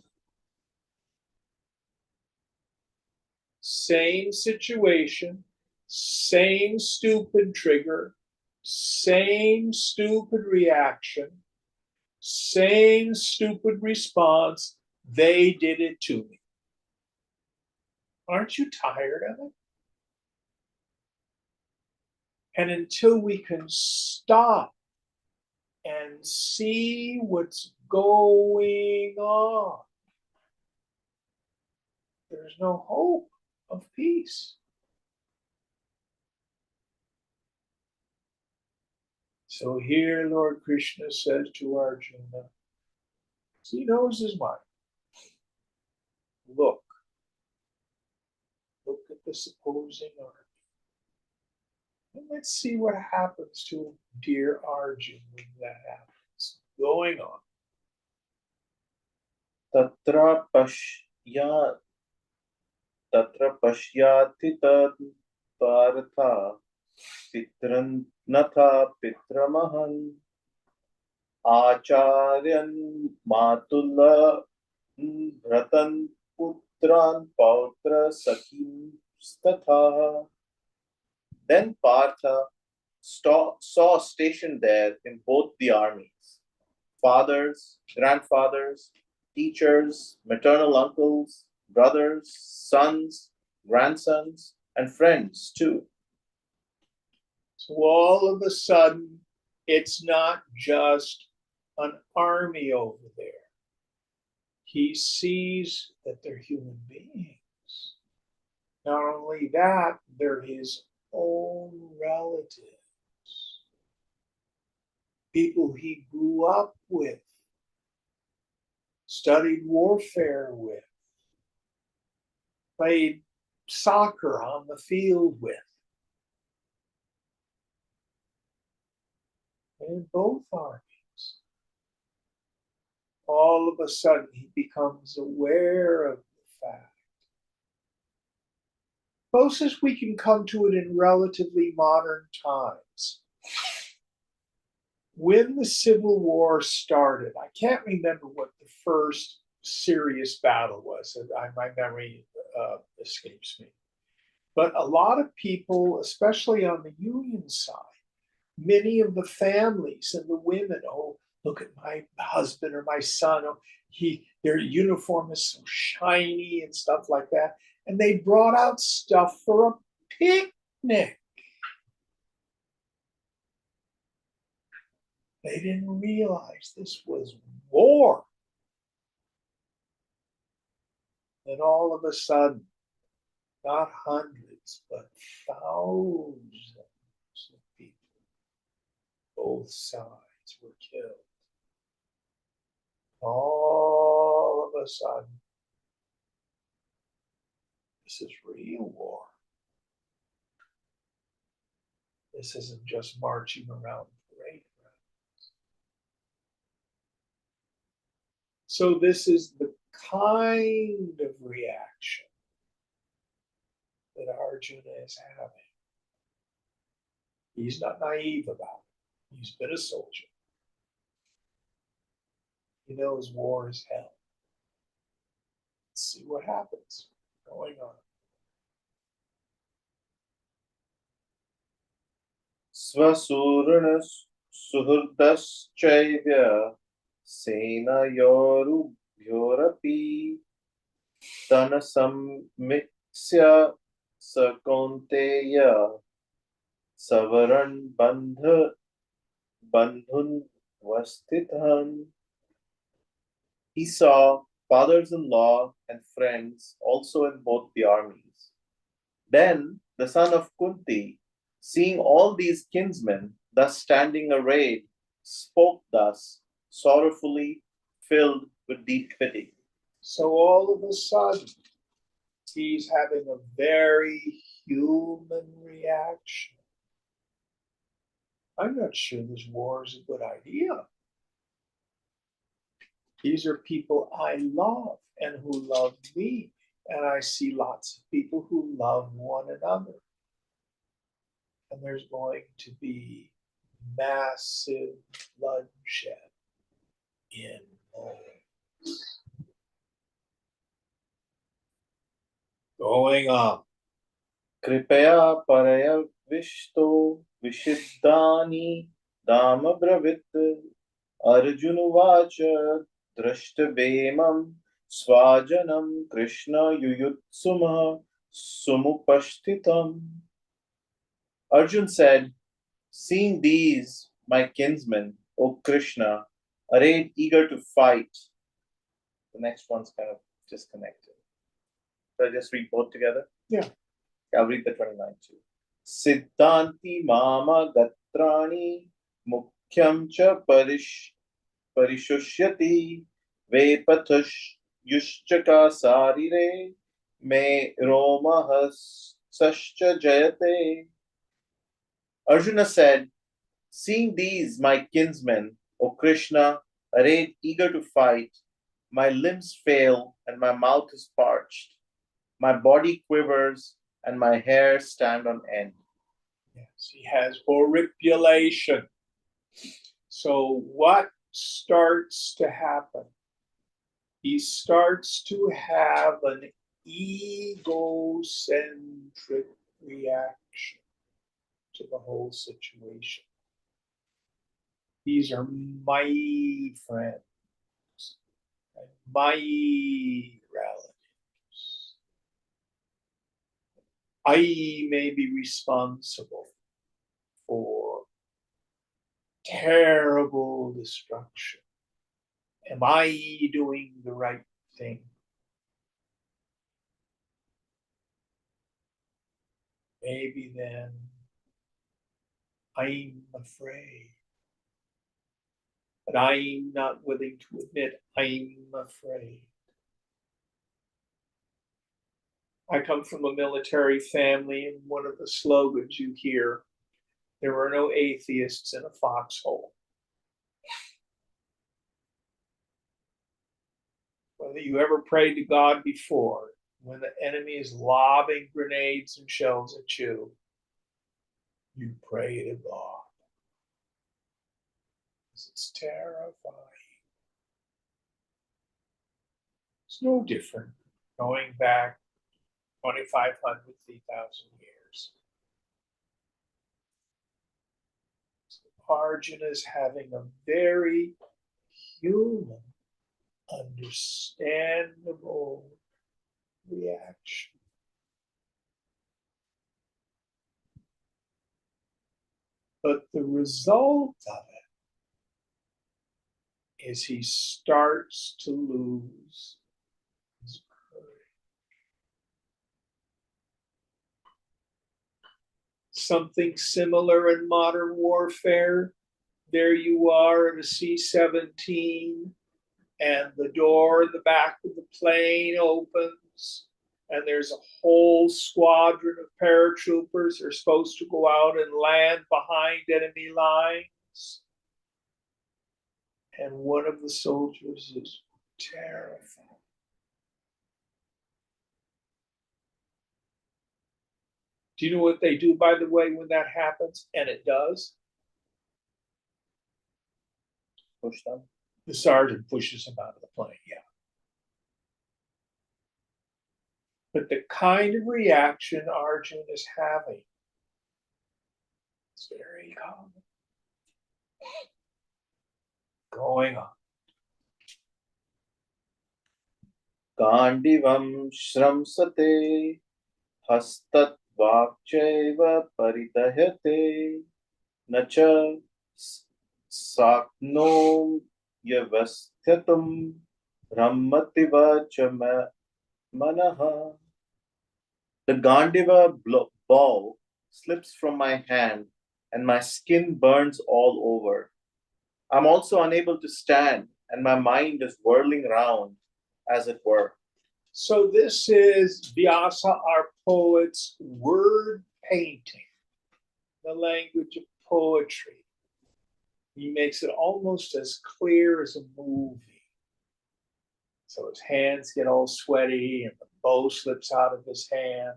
Same situation, same stupid trigger, same stupid reaction, same stupid response. They did it to me. Aren't you tired of it? And until we can stop and see what's going on, there's no hope of peace. So here Lord Krishna says to Arjuna, he knows his mind. Look at the opposing army. And let's see what happens to dear Arjuna when that happens. Going on. Tatra pashyati tad partha pitran natha pitramahan acharyan matula bhratan putran pautra sakhim statha. Then Partha saw stationed there in both the armies fathers, grandfathers, teachers, maternal uncles, brothers, sons, grandsons, and friends too. So all of a sudden, it's not just an army over there. He sees that they're human beings. Not only that, they're his own relatives. People he grew up with, studied warfare with, played soccer on the field with. And in both armies, all of a sudden he becomes aware of the fact. Closest we can come to it in relatively modern times. When the Civil War started, I can't remember what the first serious battle was. My memory escapes me. But a lot of people, especially on the Union side, many of the families and the women, oh, look at my husband or my son, oh, their uniform is so shiny and stuff like that. And they brought out stuff for a picnic. They didn't realize this was war. And all of a sudden, not hundreds, but thousands of people, both sides were killed. All of a sudden, this is real war. This isn't just marching around parade grounds. So this is the kind of reaction that Arjuna is having. He's not naive about it. He's been a soldier. He knows war is hell. Let's see what happens going on. Svasurna suhurdaschayvya senayorubhyorapi tanasammiksya sakonteya savaran bandha bandhun vastithan. He saw fathers-in-law and friends also in both the armies. Then the son of Kunti, seeing all these kinsmen thus standing arrayed, spoke thus, sorrowfully, filled with deep pity. So all of a sudden, he's having a very human reaction. I'm not sure this war is a good idea. These are people I love and who love me. And I see lots of people who love one another. And there's going to be massive bloodshed in moments. Going on. Kripaya paraya vishto vishiddani dama bravit arjunuvacha drashtabemam svajanam krishna yuyutsuma sumupashtitam. Arjun said, seeing these, my kinsmen, O Krishna, arrayed eager to fight. The next one's kind of disconnected. Should I just read both together? Yeah. I'll read the 29 too. Siddhanti mama gatrani mukhyam cha parishusyati vepathush yushchaka sarire me romahas sascha jayate. Arjuna said, seeing these, my kinsmen, O Krishna, arrayed eager to fight, my limbs fail and my mouth is parched. My body quivers and my hair stand on end. Yes, he has horripilation. So what starts to happen? He starts to have an egocentric reaction to the whole situation. These are my friends and my relatives. I may be responsible for terrible destruction. Am I doing the right thing? Maybe then I'm afraid. But I'm not willing to admit I'm afraid. I come from a military family, and one of the slogans you hear, there are no atheists in a foxhole. Whether you ever prayed to God before, when the enemy is lobbing grenades and shells at you, you pray to God. Because it's terrifying. It's no different going back 2,500, 3,000 years. Arjuna is having a very human, understandable reaction. But the result of it is he starts to lose his courage. Something similar in modern warfare. There you are in a C-17, and the door in the back of the plane opens, and there's a whole squadron of paratroopers. They're supposed to go out and land behind enemy lines. And one of the soldiers is terrified. Do you know what they do, by the way, when that happens? And it does. Push them. The sergeant pushes him out of the plane, yeah. But the kind of reaction Arjun is having is very common. Going on. Gandivam shramsate hastat vakchaiva paridahyate nacha Sakno yavasthatam Brahmativa cha manaha. The Gandiva bow slips from my hand and my skin burns all over. I'm also unable to stand and my mind is whirling round, as it were. So this is Vyasa, our poet's word painting, the language of poetry. He makes it almost as clear as a movie. So his hands get all sweaty and the bow slips out of his hand.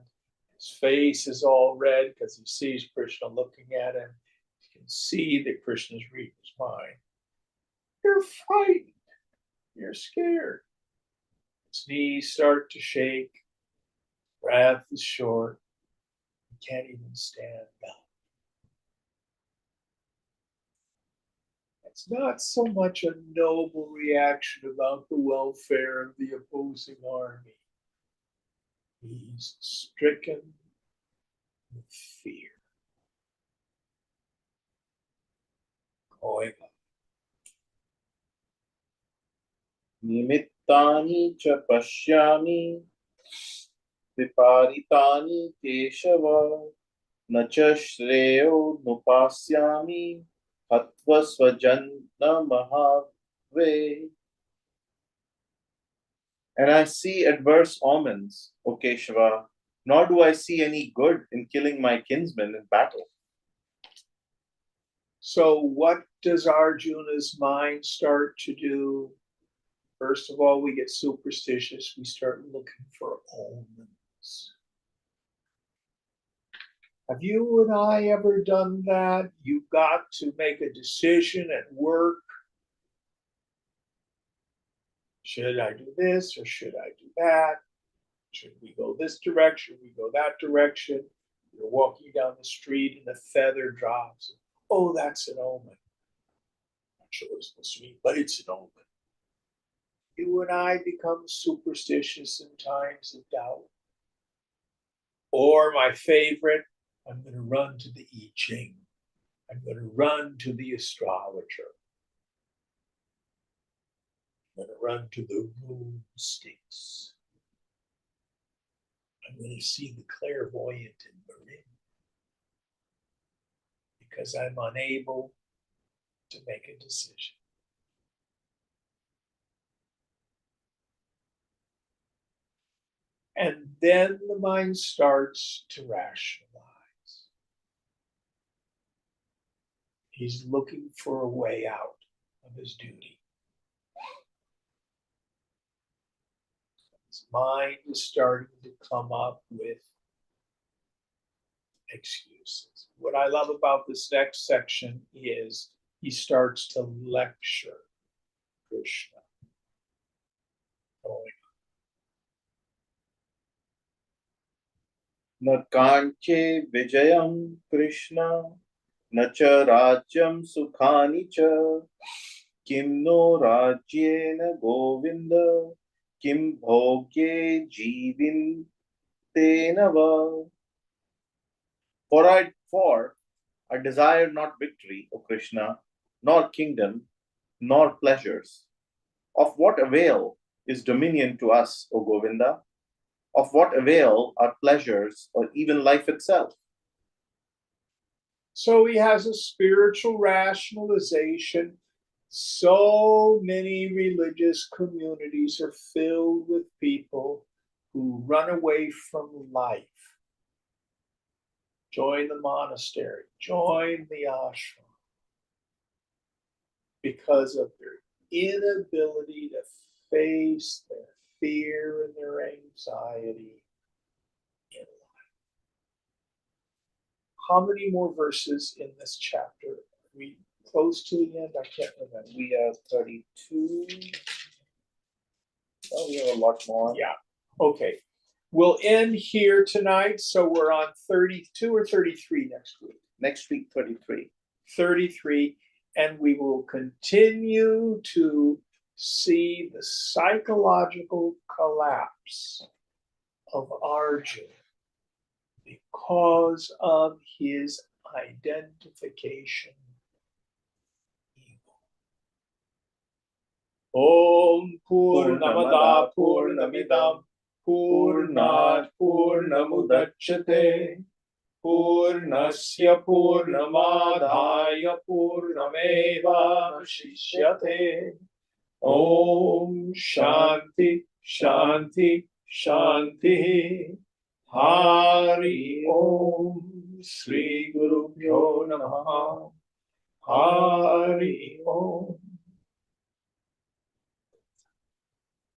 His face is all red because he sees Krishna looking at him. You can see that Krishna's reading his mind. You're frightened. You're scared. His knees start to shake. Breath is short. He can't even stand up. It's not so much a noble reaction about the welfare of the opposing army. He's stricken with fear. Going up. Nimittani cha pashyami viparitani keshava na cha shreyo nupasyami hatva swajanna mahave. And I see adverse omens, O Keshava, nor do I see any good in killing my kinsmen in battle. So, what does Arjuna's mind start to do? First of all, we get superstitious. We start looking for omens. Have you and I ever done that? You've got to make a decision at work. Should I do this or should I do that? Should we go this direction? Should we go that direction? You're walking down the street and a feather drops. Oh, that's an omen. I'm not sure what it's supposed to mean, but it's an omen. You and I become superstitious in times of doubt. Or my favorite, I'm going to run to the I Ching. I'm going to run to the astrologer. I'm going to run to the rune sticks. I'm going to see the clairvoyant in Marin because I'm unable to make a decision. And then the mind starts to rationalize. He's looking for a way out of his duty. His mind is starting to come up with excuses. What I love about this next section is he starts to lecture Krishna. Na kanche vijayam Krishna, na cha rajyam sukhani cha, kim no rajyena govinda, kim bhogye jivintena va. For I desire not victory, O Krishna, nor kingdom, nor pleasures. Of what avail is dominion to us, O Govinda? Of what avail are pleasures or even life itself? So he has a spiritual rationalization. So many religious communities are filled with people who run away from life. Join the monastery, join the ashram, because of their inability to face their fear and their anxiety in life. How many more verses in this chapter? Are we close to the end? I can't remember. We are 32. Oh, we have a lot more. Yeah. Okay. We'll end here tonight. So we're on 32 or 33 next week. Next week, 33. 33. And we will continue to see the psychological collapse of Arjuna because of his identification ego. Om Purnamada Purnamidam Purnat Purnamudachyate Purnasya Purnamadhaya Purnameva Shishyate. Om Shanti Shanti Shanti. Hari Om. Sri Guru Pyo Namaha. Hari Om.